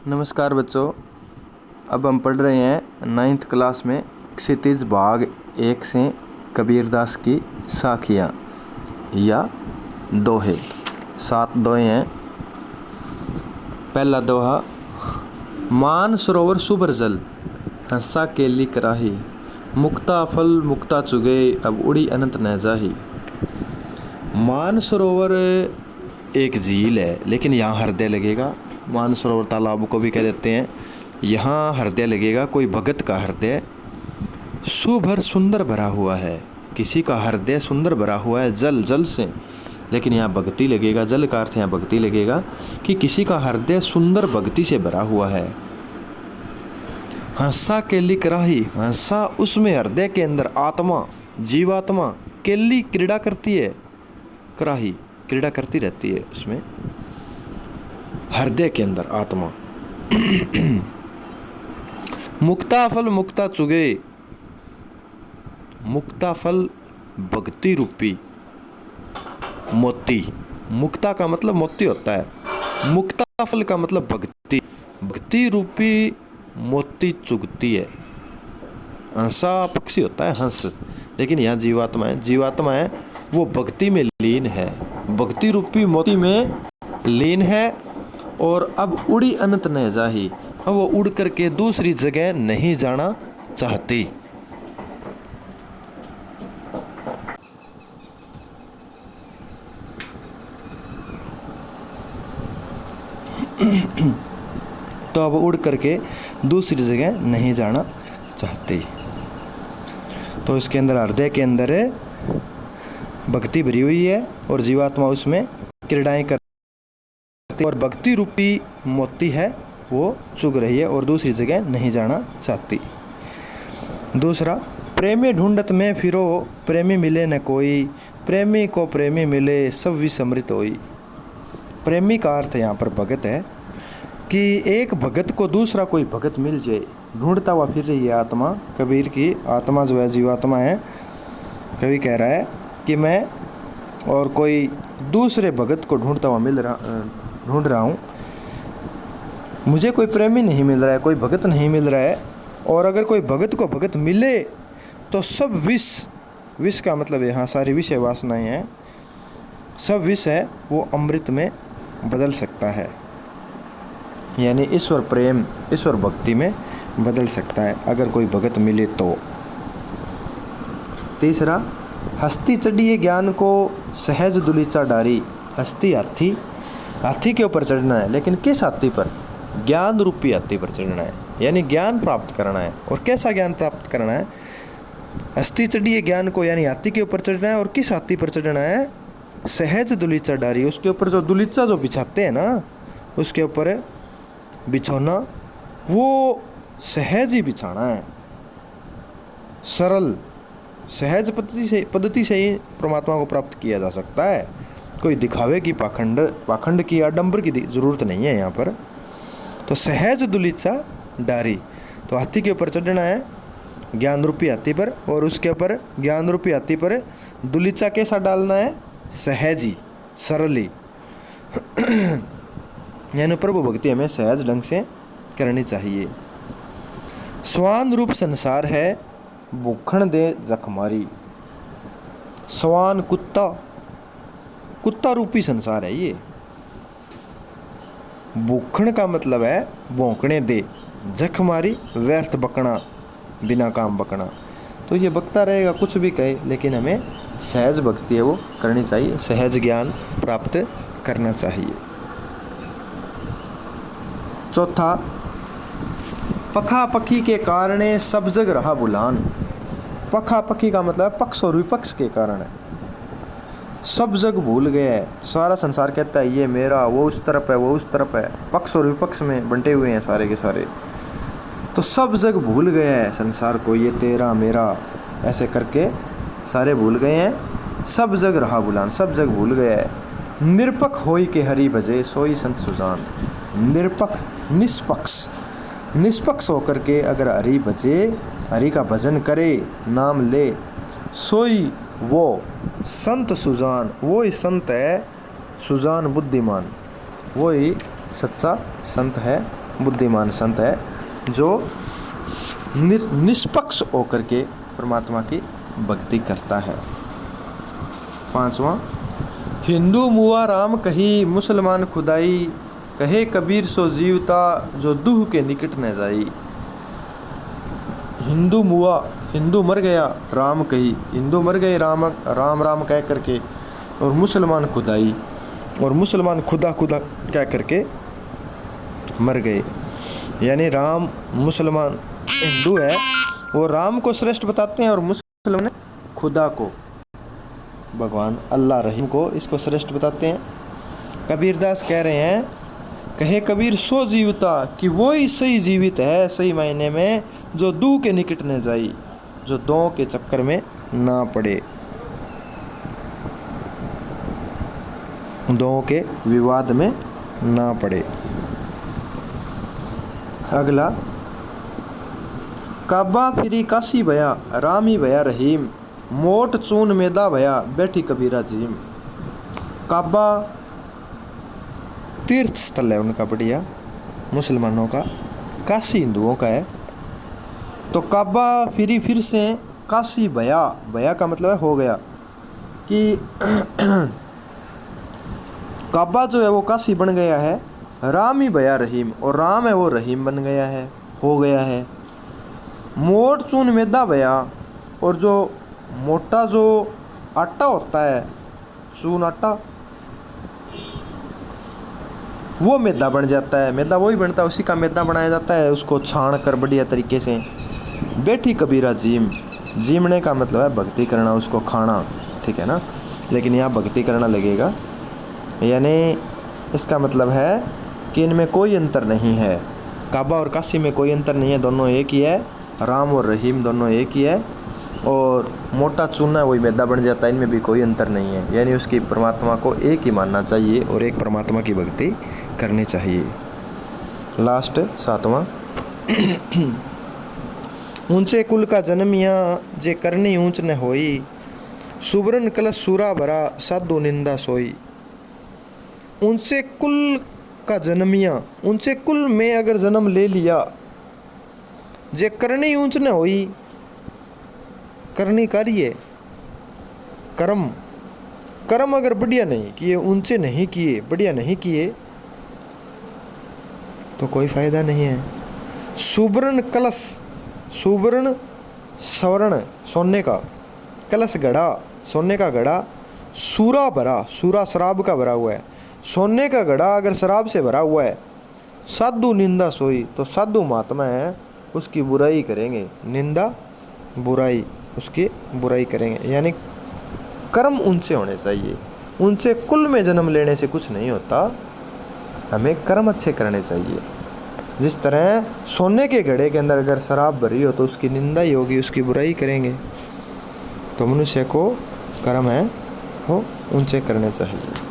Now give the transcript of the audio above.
नमस्कार बच्चों, अब हम पढ़ रहे हैं 9th क्लास में क्षितिज भाग 1 से कबीरदास की साखियाँ या दोहे। 7 दोहे हैं। पहला दोहा, मान सरोवर सुबर जल, हंसा केली कराही, मुक्ता फल मुक्ता चुगे, अब उड़ी अनंत न जाही। मान सरोवर एक झील है, लेकिन यहाँ हृदय लगेगा। मान सरोवर तालाब को भी कह देते हैं। यहाँ हृदय लगेगा, कोई भगत का हृदय सुभर सुंदर भरा हुआ है। किसी का हृदय सुंदर भरा हुआ है जल से, लेकिन यहाँ भक्ति लगेगा। जल का अर्थ यहाँ भक्ति लगेगा कि किसी का हृदय सुंदर भक्ति से भरा हुआ है। हंसा केली कराही, हंसा उसमें हृदय के अंदर आत्मा, जीवात्मा केली क्रीड़ा करती है, कराही क्रीड़ा करती रहती है उसमें, हृदय के अंदर आत्मा। मुक्ता फल मुक्ता चुगे, मुक्ता फल भक्ति रूपी मोती। मुक्ता का मतलब मोती होता है, मुक्ता फल का मतलब भक्ति। भक्ति रूपी मोती चुगती है। हंसा पक्षी होता है हंस, लेकिन यहाँ जीवात्मा है। जीवात्मा है वो भक्ति में लीन है, भक्ति रूपी मोती में लीन है। और अब उड़ी अनंत न जाही, वो उड़ करके दूसरी जगह नहीं जाना चाहती। तो अब उड़ करके दूसरी जगह नहीं जाना चाहती। तो इसके अंदर हृदय के अंदर भक्ति भरी हुई है और जीवात्मा उसमें क्रीड़ाएं कर, और भक्ति रूपी मोती है वो चुग रही है और दूसरी जगह नहीं जाना चाहती। दूसरा, प्रेमी ढूंढत में फिरो, प्रेमी मिले न कोई, प्रेमी को प्रेमी मिले सब विस्मृत होई। प्रेमी का अर्थ यहाँ पर भगत है कि एक भगत को दूसरा कोई भगत मिल जाए। ढूंढता हुआ फिर रही है आत्मा, कबीर की आत्मा जो है जीवात्मा है। कवि कह रहा है कि मैं और कोई दूसरे भगत को ढूंढता हुआ ढूंढ रहा हूँ, मुझे कोई प्रेमी नहीं मिल रहा है, कोई भगत नहीं मिल रहा है। और अगर कोई भगत को भगत मिले तो सब विष का मतलब यहाँ सारी विषय वासनाएं हैं, सब विष है वो अमृत में बदल सकता है, यानी ईश्वर प्रेम, ईश्वर भक्ति में बदल सकता है अगर कोई भगत मिले तो। तीसरा, हस्ती चढ़िए ज्ञान को, सहज दुलीचा डारी। हस्ती हाथी के ऊपर चढ़ना है, लेकिन किस हाथी पर? ज्ञान रूपी हाथी पर चढ़ना है, यानी ज्ञान प्राप्त करना है। और कैसा ज्ञान प्राप्त करना है? हस्ती चढ़िए ज्ञान को, यानी हाथी के ऊपर चढ़ना है। और किस हाथी पर चढ़ना है? सहज दुलीचा डारी, उसके ऊपर जो दुलीचा जो बिछाते हैं ना, उसके ऊपर बिछौना वो सहज ही बिछाना है, सरल सहज पद्धति से ही परमात्मा को प्राप्त किया जा सकता है। कोई दिखावे की पाखंड की आडंबर की जरूरत नहीं है यहाँ पर। तो सहज दुलीचा डारी, तो हाथी के ऊपर चढ़ना है ज्ञान रूपी हाथी पर, और उसके ऊपर ज्ञान रूपी हाथी पर दुलीचा कैसा डालना है? सहजी, सरली। यानी प्रभु भक्ति हमें सहज ढंग से करनी चाहिए। स्वान रूप संसार है, भूखण दे जखमारी। स्वान कुत्ता रूपी संसार है ये। भूखण का मतलब है भौंकने दे, जखमारी व्यर्थ बकना, बिना काम बकना। तो ये बकता रहेगा, कुछ भी कहे, लेकिन हमें सहज भक्ति है वो करनी चाहिए, सहज ज्ञान प्राप्त करना चाहिए। चौथा, पखा पखी के कारणे सब जग रहा बुलान। पखा पखी का मतलब पक्ष और विपक्ष के कारण है। सब जग भूल गया है, सारा संसार कहता है ये मेरा, वो उस तरफ है, वो उस तरफ है, पक्ष और विपक्ष में बंटे हुए हैं सारे के सारे। तो सब जग भूल गया है संसार को, ये तेरा मेरा ऐसे करके सारे भूल गए हैं। सब जग रहा बुलान, सब जग भूल गया है। निरपक्ष होई के हरि भजे, सोई संत सुजान। निरपक्ष, निष्पक्ष होकर के अगर हरि भजे, हरि का भजन करे, नाम ले, सोई वो संत सुजान, वो ही संत है, सुजान बुद्धिमान, वो ही सच्चा संत है बुद्धिमान संत है जो निष्पक्ष होकर के परमात्मा की भक्ति करता है। 5वां, हिंदू मुआ राम कही, मुसलमान खुदाई, कहे कबीर सो जीवता, जो दूह के निकट न जाई। हिंदू मुआ, हिंदू मर गया, राम कही, हिंदू मर गए राम राम राम कह करके, और मुसलमान खुदाई, और मुसलमान खुदा खुदा कह करके मर गए। यानी राम मुसलमान हिंदू है, वो राम को श्रेष्ठ बताते हैं और मुसलमान खुदा को, भगवान अल्लाह रहीम को, इसको श्रेष्ठ बताते हैं। कबीरदास कह रहे हैं, कहे कबीर सो जीवता, कि वो ही सही जीवित है सही मायने में, जो दू के निकट न जाई, जो दो के चक्कर में ना पड़े, दो के विवाद में ना पड़े। अगला, काबा फिरी काशी भया, रामी भया रहीम, मोट चून मेदा भया, बैठी कबीरा जीम। काबा तीर्थ स्थल है उनका, बढ़िया मुसलमानों का, काशी हिंदुओं का है। तो काबा फिर से काशी भया, भया का मतलब है हो गया, कि काबा जो है वो काशी बन गया है। राम ही भया रहीम, और राम है वो रहीम बन गया है, हो गया है। मोट चून मैदा भया, और जो मोटा जो आटा होता है, चून आटा, वो मैदा बन जाता है। मैदा वही बनता है, उसी का मैदा बनाया जाता है, उसको छान कर बढ़िया तरीके से। बैठी कबीरा जीम, जीमने का मतलब है भक्ति करना, उसको खाना, ठीक है ना, लेकिन यहाँ भक्ति करना लगेगा, यानी इसका मतलब है कि इनमें कोई अंतर नहीं है। काबा और काशी में कोई अंतर नहीं है, दोनों एक ही है। राम और रहीम दोनों एक ही है, और मोटा चूना वही मैदा बन जाता है, इनमें भी कोई अंतर नहीं है। यानी उसकी परमात्मा को एक ही मानना चाहिए और एक परमात्मा की भक्ति करनी चाहिए। लास्ट 7वां, ऊंचे कुल का जन्मिया, जे करनी ऊंच न होई, सुबरन कलश सूरा भरा, साधु निंदा सोई। ऊंचे कुल का जन्मिया, ऊंचे कुल में अगर जन्म ले लिया, जे करनी ऊंच न होई, करनी कार्य कर्म, कर्म अगर बढ़िया नहीं किए, ऊंचे नहीं किए, बढ़िया नहीं किए, तो कोई फायदा नहीं है। सुवर्ण कलश, सुवर्ण स्वर्ण सोने का, कलश घड़ा सोने का घड़ा, सूरा भरा, सूरा शराब का भरा हुआ है, सोने का घड़ा अगर शराब से भरा हुआ है। साधु निंदा सोई, तो साधु महात्मा है उसकी बुराई करेंगे, निंदा बुराई, उसकी बुराई करेंगे। यानी कर्म ऊंचे होने चाहिए। ऊंचे कुल में जन्म लेने से कुछ नहीं होता, हमें कर्म अच्छे करने चाहिए। जिस तरह सोने के घड़े के अंदर अगर शराब भरी हो तो उसकी निंदा ही होगी, उसकी बुराई करेंगे। तो मनुष्य को कर्म है वो ऊंचे करने चाहिए।